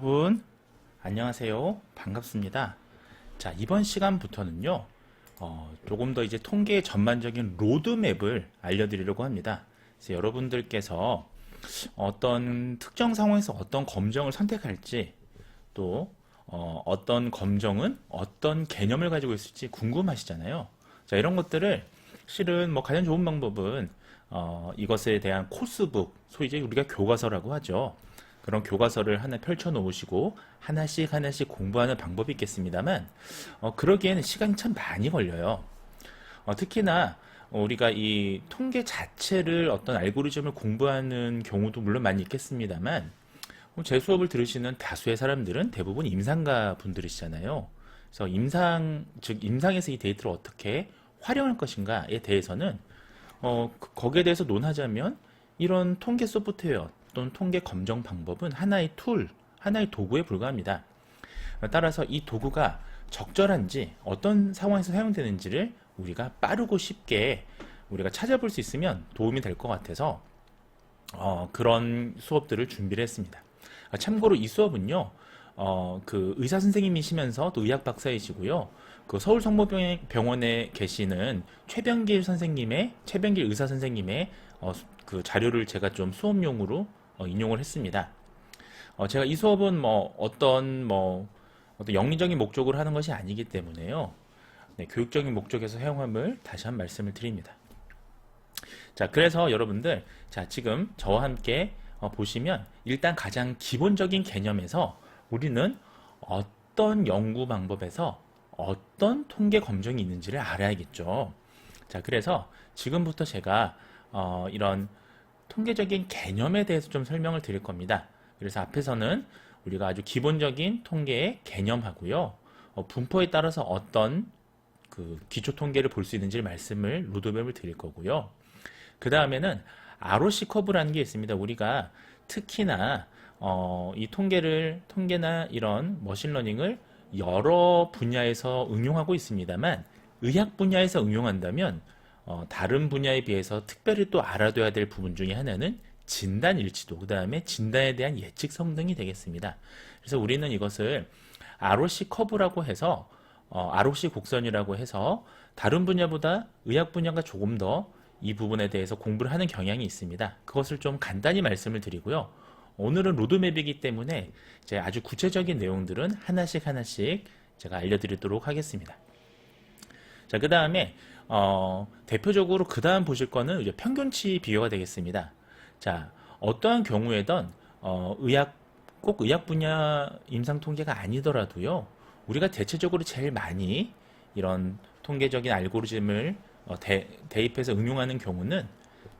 여러분 안녕하세요. 반갑습니다. 자, 이번 시간부터는요 조금 더 이제 통계의 전반적인 로드맵을 알려드리려고 합니다. 그래서 여러분들께서 어떤 특정 상황에서 어떤 검정을 선택할지, 또 어떤 검정은 어떤 개념을 가지고 있을지 궁금하시잖아요. 자, 이런 것들을 실은 뭐 가장 좋은 방법은 이것에 대한 코스북, 소위 이제 우리가 교과서라고 하죠. 그런 교과서를 하나 펼쳐 놓으시고 하나씩 하나씩 공부하는 방법이 있겠습니다만, 그러기에는 시간이 참 많이 걸려요. 특히나 우리가 이 통계 자체를 어떤 알고리즘을 공부하는 경우도 물론 많이 있겠습니다만, 제 수업을 들으시는 다수의 사람들은 대부분 임상가 분들이시잖아요. 그래서 임상, 즉 임상에서 이 데이터를 어떻게 활용할 것인가에 대해서는 거기에 대해서 논하자면 이런 통계 소프트웨어 또는 통계 검정 방법은 하나의 툴, 하나의 도구에 불과합니다. 따라서 이 도구가 적절한지, 어떤 상황에서 사용되는지를 우리가 빠르고 쉽게 우리가 찾아볼 수 있으면 도움이 될 것 같아서 그런 수업들을 준비를 했습니다. 참고로 이 수업은요, 그 의사 선생님이시면서 또 의학 박사이시고요, 그 서울성모병원에 계시는 최병길 의사 선생님의 그 자료를 제가 좀 수업용으로 인용을 했습니다. 제가 이 수업은 어떤 영리적인 목적으로 하는 것이 아니기 때문에요. 네, 교육적인 목적에서 사용함을 다시 한 말씀을 드립니다. 자, 그래서 여러분들, 자, 지금 저와 함께 보시면 일단 가장 기본적인 개념에서 우리는 어떤 연구 방법에서 어떤 통계 검정이 있는지를 알아야겠죠. 자, 그래서 지금부터 제가 이런 통계적인 개념에 대해서 좀 설명을 드릴 겁니다. 그래서 앞에서는 우리가 아주 기본적인 통계의 개념하고요, 분포에 따라서 어떤 그 기초 통계를 볼 수 있는지를 로드맵을 드릴 거고요. 그 다음에는 ROC 커브라는 게 있습니다. 우리가 특히나 이 통계나 이런 머신러닝을 여러 분야에서 응용하고 있습니다만, 의학 분야에서 응용한다면 다른 분야에 비해서 특별히 또 알아둬야 될 부분 중에 하나는 진단 일치도, 그 다음에 진단에 대한 예측성 등이 되겠습니다. 그래서 우리는 이것을 ROC 커브라고 해서 ROC 곡선이라고 해서 다른 분야보다 의학 분야가 조금 더 이 부분에 대해서 공부를 하는 경향이 있습니다. 그것을 좀 간단히 말씀을 드리고요. 오늘은 로드맵이기 때문에 이제 아주 구체적인 내용들은 하나씩 제가 알려드리도록 하겠습니다. 자, 그 다음에 대표적으로 그 다음 보실 거는 이제 평균치 비교가 되겠습니다. 자, 어떠한 경우에든 꼭 의학 분야 임상 통계가 아니더라도요, 우리가 대체적으로 제일 많이 이런 통계적인 알고리즘을 대입해서 응용하는 경우는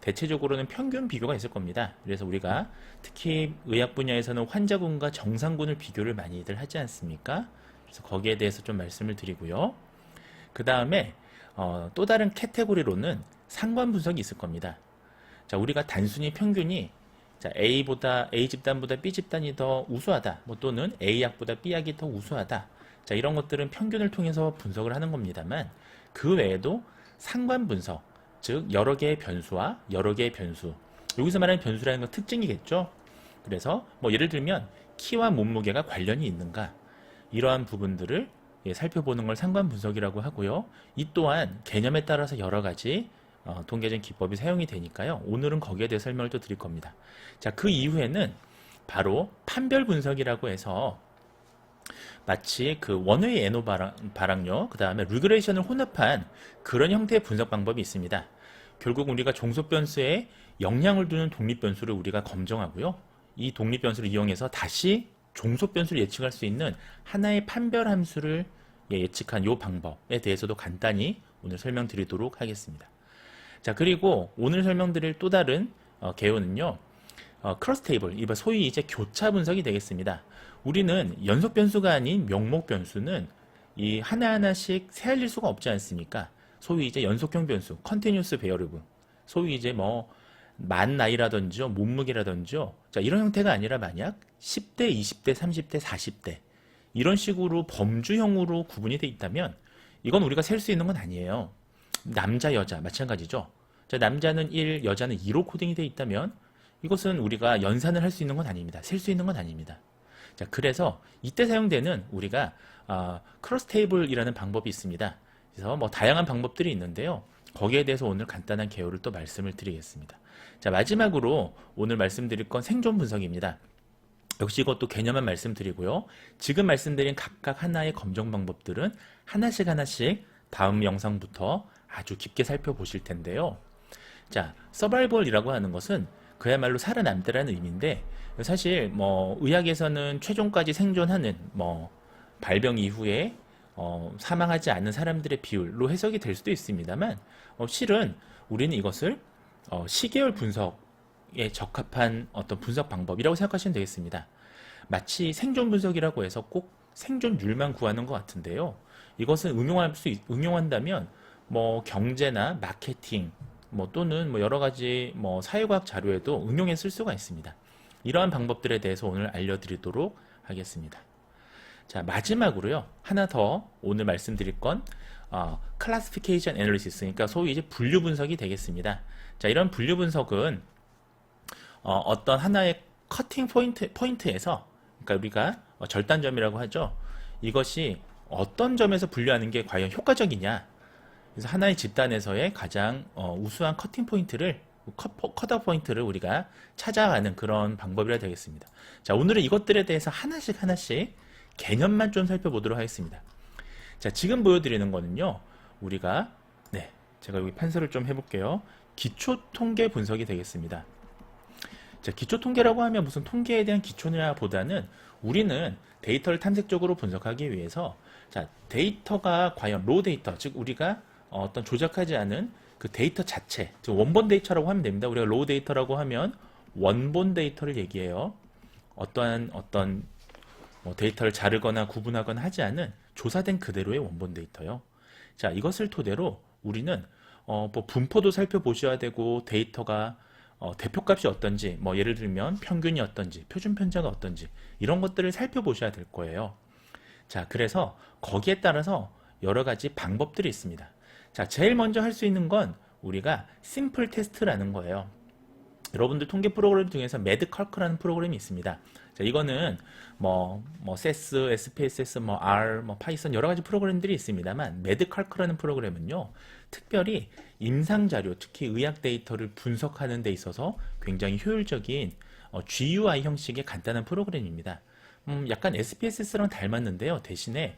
대체적으로는 평균 비교가 있을 겁니다. 그래서 우리가 특히 의학 분야에서는 환자군과 정상군을 비교를 많이들 하지 않습니까? 그래서 거기에 대해서 좀 말씀을 드리고요. 그 다음에 또 다른 카테고리로는 상관 분석이 있을 겁니다. 자, 우리가 단순히 평균이 A 집단보다 B 집단이 더 우수하다, 또는 A약보다 B약이 더 우수하다. 자, 이런 것들은 평균을 통해서 분석을 하는 겁니다만, 그 외에도 상관 분석, 즉 여러 개의 변수와 여러 개의 변수, 여기서 말하는 변수라는 건 특징이겠죠. 그래서 예를 들면 키와 몸무게가 관련이 있는가, 이러한 부분들을 살펴보는 걸 상관 분석이라고 하고요. 이 또한 개념에 따라서 여러 가지 통계적 기법이 사용이 되니까요. 오늘은 거기에 대해 설명을 또 드릴 겁니다. 자, 그 이후에는 바로 판별 분석이라고 해서 마치 그 원웨이 NO 발악력, 그 다음에 리그레이션을 혼합한 그런 형태의 분석 방법이 있습니다. 결국 우리가 종속 변수에 영향을 두는 독립 변수를 우리가 검정하고요, 이 독립 변수를 이용해서 다시 종속 변수를 예측할 수 있는 하나의 판별 함수를 예측한 이 방법에 대해서도 간단히 오늘 설명드리도록 하겠습니다. 자, 그리고 오늘 설명드릴 또 다른 개요는요, 크로스 테이블, 소위 이제 교차 분석이 되겠습니다. 우리는 연속 변수가 아닌 명목 변수는 이 하나하나씩 새알릴 수가 없지 않습니까? 소위 이제 연속형 변수, 컨티뉴스 베어리블, 소위 이제 만 나이라든지 몸무게라든지, 자, 이런 형태가 아니라 만약 10대, 20대, 30대, 40대 이런 식으로 범주형으로 구분이 돼 있다면 이건 우리가 셀 수 있는 건 아니에요. 남자, 여자 마찬가지죠. 자, 남자는 1, 여자는 2로 코딩이 돼 있다면 이것은 우리가 연산을 할 수 있는 건 아닙니다. 셀 수 있는 건 아닙니다. 자, 그래서 이때 사용되는 우리가 크로스 테이블이라는 방법이 있습니다. 그래서 뭐 다양한 방법들이 있는데요. 거기에 대해서 오늘 간단한 개요를 또 말씀을 드리겠습니다. 자, 마지막으로 오늘 말씀드릴 건 생존 분석입니다. 역시 이것도 개념만 말씀드리고요. 지금 말씀드린 각각 하나의 검정 방법들은 하나씩 다음 영상부터 아주 깊게 살펴보실 텐데요. 자, 서바이벌이라고 하는 것은 그야말로 살아남다라는 의미인데, 사실 뭐 의학에서는 최종까지 생존하는 뭐 발병 이후에 사망하지 않는 사람들의 비율로 해석이 될 수도 있습니다만, 실은 우리는 이것을 시계열 분석에 적합한 어떤 분석 방법이라고 생각하시면 되겠습니다. 마치 생존 분석이라고 해서 꼭 생존율만 구하는 것 같은데요. 이것은 응용한다면 뭐 경제나 마케팅 뭐 또는 뭐 여러 가지 뭐 사회과학 자료에도 응용해 쓸 수가 있습니다. 이러한 방법들에 대해서 오늘 알려드리도록 하겠습니다. 자, 마지막으로요. 하나 더 오늘 말씀드릴 건 클래시피케이션 애널리시스, 그러니까 소위 이제 분류 분석이 되겠습니다. 자, 이런 분류 분석은 어떤 하나의 커팅 포인트에서, 그러니까 우리가 절단점이라고 하죠. 이것이 어떤 점에서 분류하는 게 과연 효과적이냐. 그래서 하나의 집단에서의 가장 우수한 커팅 포인트를, 컷오프 포인트를 우리가 찾아가는 그런 방법이라 되겠습니다. 자, 오늘은 이것들에 대해서 하나씩 개념만 좀 살펴보도록 하겠습니다. 자, 지금 보여드리는 거는요, 우리가, 네, 제가 여기 판서를 좀 해볼게요. 기초 통계 분석이 되겠습니다. 자, 기초 통계라고 하면 무슨 통계에 대한 기초냐 보다는 우리는 데이터를 탐색적으로 분석하기 위해서, 자, 데이터가 과연 로 데이터, 즉 우리가 어떤 조작하지 않은 그 데이터 자체, 즉 원본 데이터라고 하면 됩니다. 우리가 로 데이터라고 하면 원본 데이터를 얘기해요. 어떤 뭐 데이터를 자르거나 구분하거나 하지 않은 조사된 그대로의 원본 데이터요. 자, 이것을 토대로 우리는 뭐 분포도 살펴보셔야 되고, 데이터가 대표값이 어떤지, 뭐 예를 들면 평균이 어떤지, 표준 편차가 어떤지, 이런 것들을 살펴보셔야 될 거예요. 자, 그래서 거기에 따라서 여러 가지 방법들이 있습니다. 자, 제일 먼저 할 수 있는 건 우리가 심플 테스트라는 거예요. 여러분들 통계 프로그램 중에서 매드컬크라는 프로그램이 있습니다. 자, 이거는 뭐 세스, SPSS, 뭐 R, 뭐 파이썬 여러 가지 프로그램들이 있습니다만, 매드컬크라는 프로그램은요, 특별히 임상 자료, 특히 의학 데이터를 분석하는 데 있어서 굉장히 효율적인 GUI 형식의 간단한 프로그램입니다. 약간 SPSS랑 닮았는데요. 대신에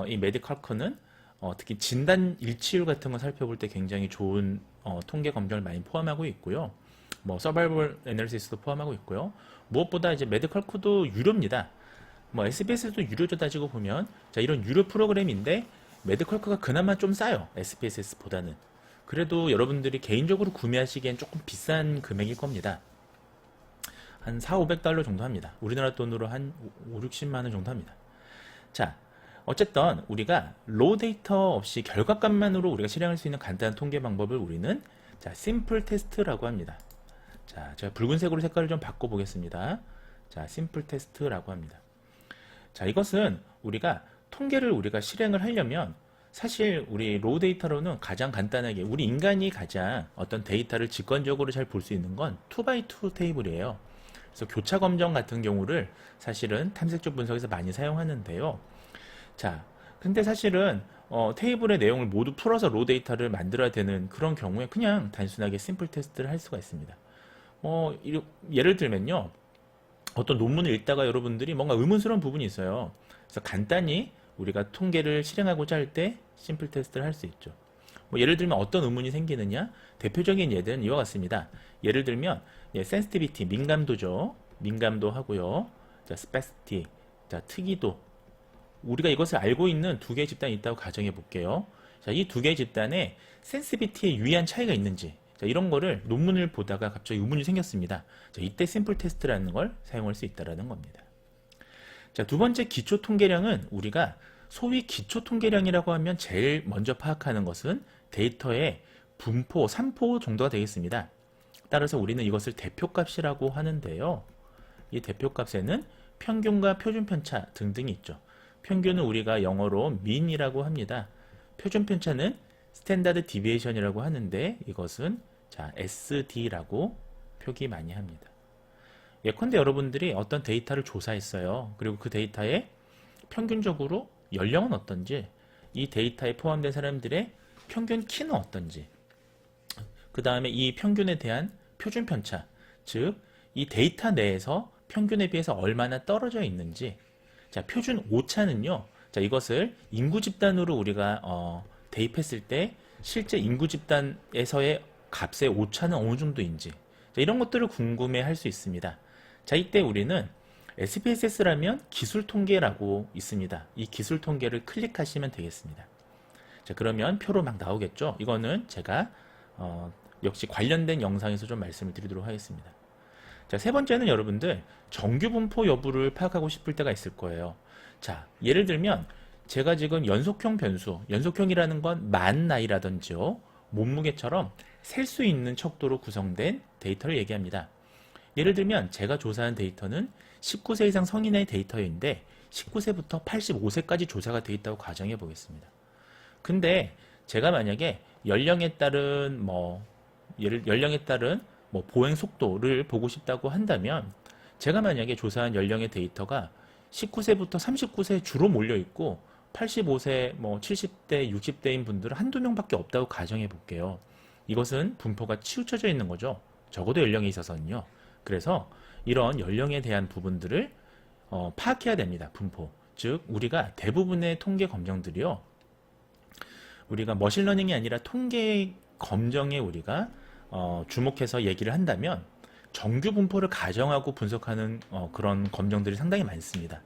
이 매드컬크는 특히 진단 일치율 같은 거 살펴볼 때 굉장히 좋은 통계 검정을 많이 포함하고 있고요. 뭐 서바이벌 애널리시스도 포함하고 있고요. 무엇보다 이제 매드컬크도 유료입니다. 뭐 SPSS도 유료죠, 따지고 보면. 자, 이런 유료 프로그램인데 매드컬크가 그나마 좀 싸요, SPSS보다는. 그래도 여러분들이 개인적으로 구매하시기엔 조금 비싼 금액일 겁니다. 한 4,500달러 정도 합니다. 우리나라 돈으로 한 5, 60만 원 정도 합니다. 자, 어쨌든 우리가 로 데이터 없이 결과값만으로 우리가 실행할 수 있는 간단한 통계 방법을 우리는 자, 심플 테스트라고 합니다. 자, 제가 붉은색으로 색깔을 좀 바꿔 보겠습니다. 자, 심플 테스트라고 합니다. 자, 이것은 우리가 통계를 우리가 실행을 하려면 사실 우리 로 데이터로는 가장 간단하게 우리 인간이 가장 어떤 데이터를 직관적으로 잘 볼 수 있는 건 2x2 테이블이에요. 그래서 교차 검정 같은 경우를 사실은 탐색적 분석에서 많이 사용하는데요. 자, 근데 사실은 테이블의 내용을 모두 풀어서 로 데이터를 만들어야 되는 그런 경우에 그냥 단순하게 심플 테스트를 할 수가 있습니다. 예를 들면요, 어떤 논문을 읽다가 여러분들이 뭔가 의문스러운 부분이 있어요. 그래서 간단히 우리가 통계를 실행하고자 할 때 심플 테스트를 할 수 있죠. 뭐 예를 들면 어떤 의문이 생기느냐, 대표적인 예들은 이와 같습니다. 예를 들면 센시티비티, 민감도죠. 민감도 하고요. 자, 스페시티, 자, 특이도. 우리가 이것을 알고 있는 두 개의 집단이 있다고 가정해 볼게요. 자, 이 두 개의 집단에 센시티비티에 유의한 차이가 있는지, 자, 이런 거를 논문을 보다가 갑자기 의문이 생겼습니다. 자, 이때 심플 테스트라는 걸 사용할 수 있다는 겁니다. 자, 두 번째 기초 통계량은 우리가 소위 기초 통계량이라고 하면 제일 먼저 파악하는 것은 데이터의 분포, 산포 정도가 되겠습니다. 따라서 우리는 이것을 대표값이라고 하는데요. 이 대표값에는 평균과 표준 편차 등등이 있죠. 평균은 우리가 영어로 mean이라고 합니다. 표준 편차는 스탠다드 디비에이션이라고 하는데 이것은 자, SD라고 표기 많이 합니다. 예컨대 여러분들이 어떤 데이터를 조사했어요. 그리고 그 데이터에 평균적으로 연령은 어떤지, 이 데이터에 포함된 사람들의 평균 키는 어떤지, 그 다음에 이 평균에 대한 표준 편차, 즉 이 데이터 내에서 평균에 비해서 얼마나 떨어져 있는지. 자, 표준 오차는요. 자, 이것을 인구 집단으로 우리가 대입했을 때 실제 인구 집단에서의 값의 오차는 어느 정도인지, 자, 이런 것들을 궁금해 할 수 있습니다. 자, 이때 우리는 SPSS라면 기술 통계라고 있습니다. 이 기술 통계를 클릭하시면 되겠습니다. 자, 그러면 표로 막 나오겠죠? 이거는 제가 역시 관련된 영상에서 좀 말씀을 드리도록 하겠습니다. 자, 세 번째는 여러분들 정규 분포 여부를 파악하고 싶을 때가 있을 거예요. 자, 예를 들면 제가 지금 연속형 변수, 연속형이라는 건 만 나이라든지요, 몸무게처럼 셀 수 있는 척도로 구성된 데이터를 얘기합니다. 예를 들면 제가 조사한 데이터는 19세 이상 성인의 데이터인데 19세부터 85세까지 조사가 되어 있다고 가정해 보겠습니다. 근데 제가 만약에 연령에 따른 보행 속도를 보고 싶다고 한다면, 제가 만약에 조사한 연령의 데이터가 19세부터 39세에 주로 몰려 있고 85세, 70대, 60대인 분들은 한두 명밖에 없다고 가정해 볼게요. 이것은 분포가 치우쳐져 있는 거죠. 적어도 연령에 있어서는요. 그래서 이런 연령에 대한 부분들을 파악해야 됩니다. 분포. 즉 우리가 대부분의 통계 검정들이요, 우리가 머신러닝이 아니라 통계 검정에 우리가 주목해서 얘기를 한다면 정규 분포를 가정하고 분석하는 그런 검정들이 상당히 많습니다.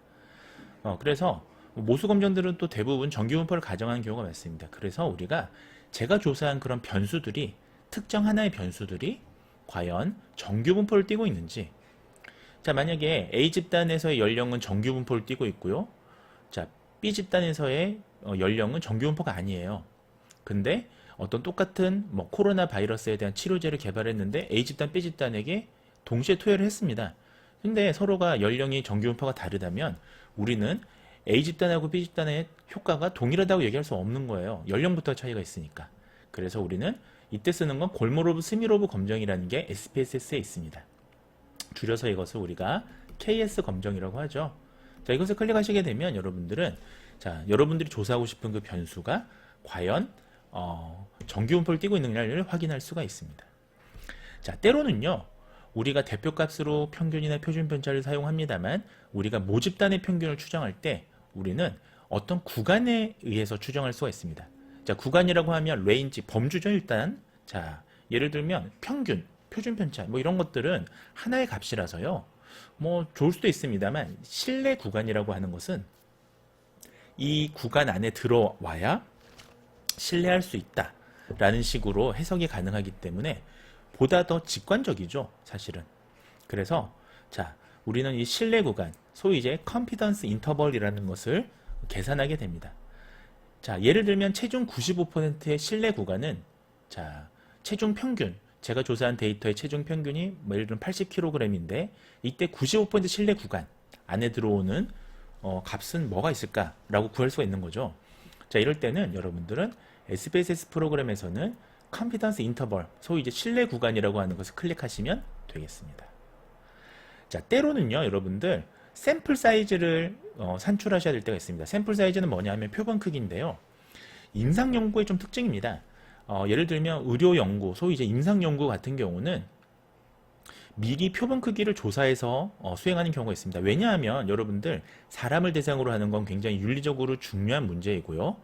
그래서 모수 검정들은 또 대부분 정규 분포를 가정하는 경우가 많습니다. 그래서 우리가 제가 조사한 그런 변수들이, 특정 하나의 변수들이 과연 정규 분포를 띠고 있는지. 자, 만약에 A 집단에서의 연령은 정규 분포를 띠고 있고요. 자, B 집단에서의 연령은 정규 분포가 아니에요. 근데 어떤 똑같은 코로나 바이러스에 대한 치료제를 개발했는데 A 집단, B 집단에게 동시에 투여를 했습니다. 근데 서로가 연령이 정규 분포가 다르다면 우리는 A 집단하고 B 집단의 효과가 동일하다고 얘기할 수 없는 거예요. 연령부터 차이가 있으니까. 그래서 우리는 이때 쓰는 건 골모로브 스미로브 검정이라는 게 SPSS에 있습니다. 줄여서 이것을 우리가 KS 검정이라고 하죠. 자, 이것을 클릭하시게 되면 여러분들은, 자, 여러분들이 조사하고 싶은 그 변수가 과연 정규 분포를 띠고 있느냐를 확인할 수가 있습니다. 자, 때로는요, 우리가 대표값으로 평균이나 표준 편차를 사용합니다만 우리가 모집단의 평균을 추정할 때 우리는 어떤 구간에 의해서 추정할 수가 있습니다. 자, 구간이라고 하면 레인지, 범주죠, 일단. 자, 예를 들면 평균, 표준 편차, 이런 것들은 하나의 값이라서요, 좋을 수도 있습니다만 신뢰 구간이라고 하는 것은 이 구간 안에 들어와야 신뢰할 수 있다라는 식으로 해석이 가능하기 때문에 보다 더 직관적이죠, 사실은. 그래서 자, 우리는 이 신뢰 구간, 소위 이제 confidence interval이라는 것을 계산하게 됩니다. 자, 예를 들면 체중 95%의 신뢰 구간은, 자, 체중 평균, 제가 조사한 데이터의 체중 평균이 예를 들면 80kg인데 이때 95% 신뢰 구간 안에 들어오는 값은 뭐가 있을까라고 구할 수가 있는 거죠. 자, 이럴 때는 여러분들은 SPSS 프로그램에서는 confidence interval, 소위 이제 신뢰 구간이라고 하는 것을 클릭하시면 되겠습니다. 자, 때로는요, 여러분들 샘플 사이즈를 산출하셔야 될 때가 있습니다. 샘플 사이즈는 뭐냐 하면 표본 크기인데요. 임상 연구의 좀 특징입니다. 예를 들면 의료 연구, 소위 이제 임상 연구 같은 경우는 미리 표본 크기를 조사해서 수행하는 경우가 있습니다. 왜냐하면 여러분들 사람을 대상으로 하는 건 굉장히 윤리적으로 중요한 문제이고요.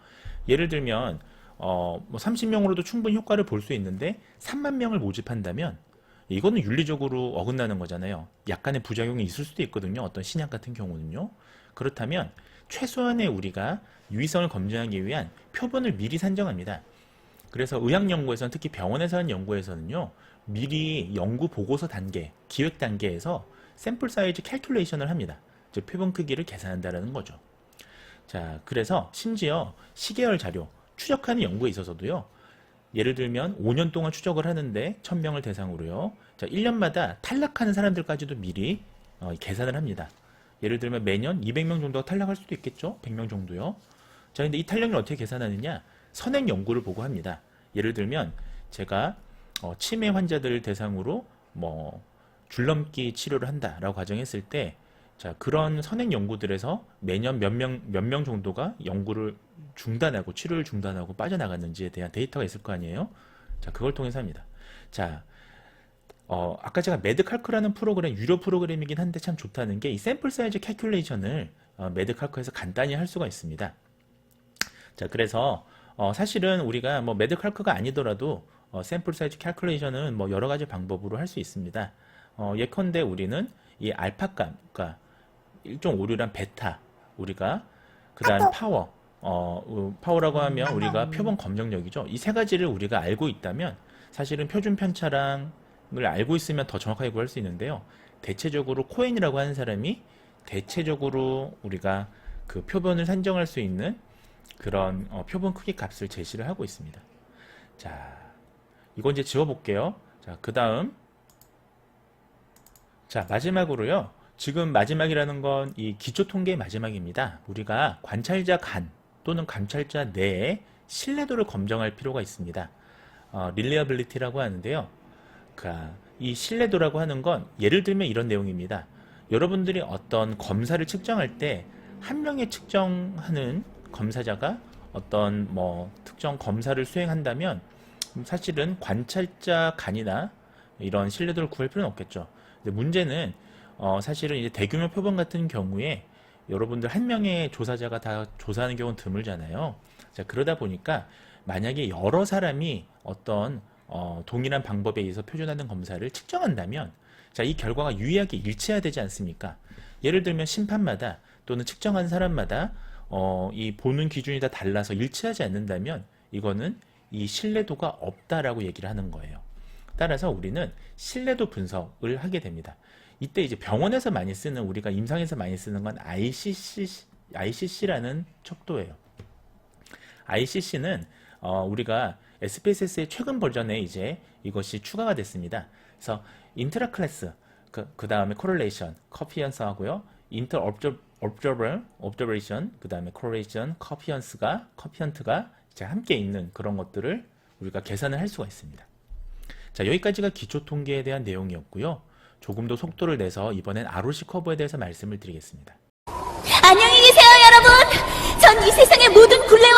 예를 들면 30명으로도 충분히 효과를 볼 수 있는데 3만 명을 모집한다면 이거는 윤리적으로 어긋나는 거잖아요. 약간의 부작용이 있을 수도 있거든요. 어떤 신약 같은 경우는요. 그렇다면 최소한의 우리가 유의성을 검증하기 위한 표본을 미리 산정합니다. 그래서 의학연구에서는, 특히 병원에서 하는 연구에서는요, 미리 연구 보고서 단계, 기획 단계에서 샘플 사이즈 캘큘레이션을 합니다. 즉 표본 크기를 계산한다는 거죠. 자, 그래서 심지어 시계열 자료, 추적하는 연구에 있어서도요, 예를 들면 5년 동안 추적을 하는데 1000명을 대상으로요, 자, 1년마다 탈락하는 사람들까지도 미리 계산을 합니다. 예를 들면 매년 200명 정도가 탈락할 수도 있겠죠? 100명 정도요. 자, 근데 이 탈락률을 어떻게 계산하느냐? 선행 연구를 보고 합니다. 예를 들면 제가 치매 환자들을 대상으로 줄넘기 치료를 한다라고 가정했을 때, 자, 그런 선행 연구들에서 매년 몇 명 정도가 연구를 중단하고 치료를 중단하고 빠져나갔는지에 대한 데이터가 있을 거 아니에요? 자, 그걸 통해서 합니다. 자, 아까 제가 매드칼크라는 프로그램, 유료 프로그램이긴 한데 참 좋다는 게 이 샘플 사이즈 캘큘레이션을 매드칼크에서 간단히 할 수가 있습니다. 자, 그래서 사실은 우리가 뭐 매드칼크가 아니더라도 샘플 사이즈 캘큘레이션은 뭐 여러 가지 방법으로 할 수 있습니다. 예컨대 우리는 이 알파값, 그러니까 1.56란 베타, 우리가 그 다음 파워라고 하면 우리가 표본 검정력이죠. 이 세 가지를 우리가 알고 있다면 사실은 표준 편차량을 알고 있으면 더 정확하게 구할 수 있는데요. 대체적으로 코엔이라고 하는 사람이 대체적으로 우리가 그 표본을 산정할 수 있는 그런 표본 크기 값을 제시를 하고 있습니다. 자, 이거 이제 지워볼게요. 자, 그 다음, 자, 마지막으로요. 지금 마지막이라는 건 이 기초 통계의 마지막입니다. 우리가 관찰자 간 또는 관찰자 내의 신뢰도를 검증할 필요가 있습니다. reliability라고 하는데요. 이 신뢰도라고 하는 건 예를 들면 이런 내용입니다. 여러분들이 어떤 검사를 측정할 때 한 명의 측정하는 검사자가 어떤 뭐 특정 검사를 수행한다면 사실은 관찰자 간이나 이런 신뢰도를 구할 필요는 없겠죠. 근데 문제는 사실은 이제 대규모 표본 같은 경우에 여러분들 한 명의 조사자가 다 조사하는 경우는 드물잖아요. 자, 그러다 보니까 만약에 여러 사람이 어떤 동일한 방법에 의해서 표준화된 검사를 측정한다면, 자, 이 결과가 유의하게 일치해야 되지 않습니까? 예를 들면 심판마다 또는 측정한 사람마다 이 보는 기준이 다 달라서 일치하지 않는다면 이거는 이 신뢰도가 없다라고 얘기를 하는 거예요. 따라서 우리는 신뢰도 분석을 하게 됩니다. 이때 이제 병원에서 많이 쓰는, 우리가 임상에서 많이 쓰는 건 ICC라는 척도예요. ICC는 우리가 SPSS의 최근 버전에 이제 이것이 추가가 됐습니다. 그래서 인트라 클래스, 그 다음에 코렐레이션, 커피언스 하고요. 인터 observation, 그 다음에 correlation, 커피언트가 이제 함께 있는 그런 것들을 우리가 계산을 할 수가 있습니다. 자, 여기까지가 기초 통계에 대한 내용이었고요. 조금 더 속도를 내서 이번엔 ROC 커브에 대해서 말씀을 드리겠습니다. 안녕히 계세요, 여러분. 전 이 세상의 모든 굴레와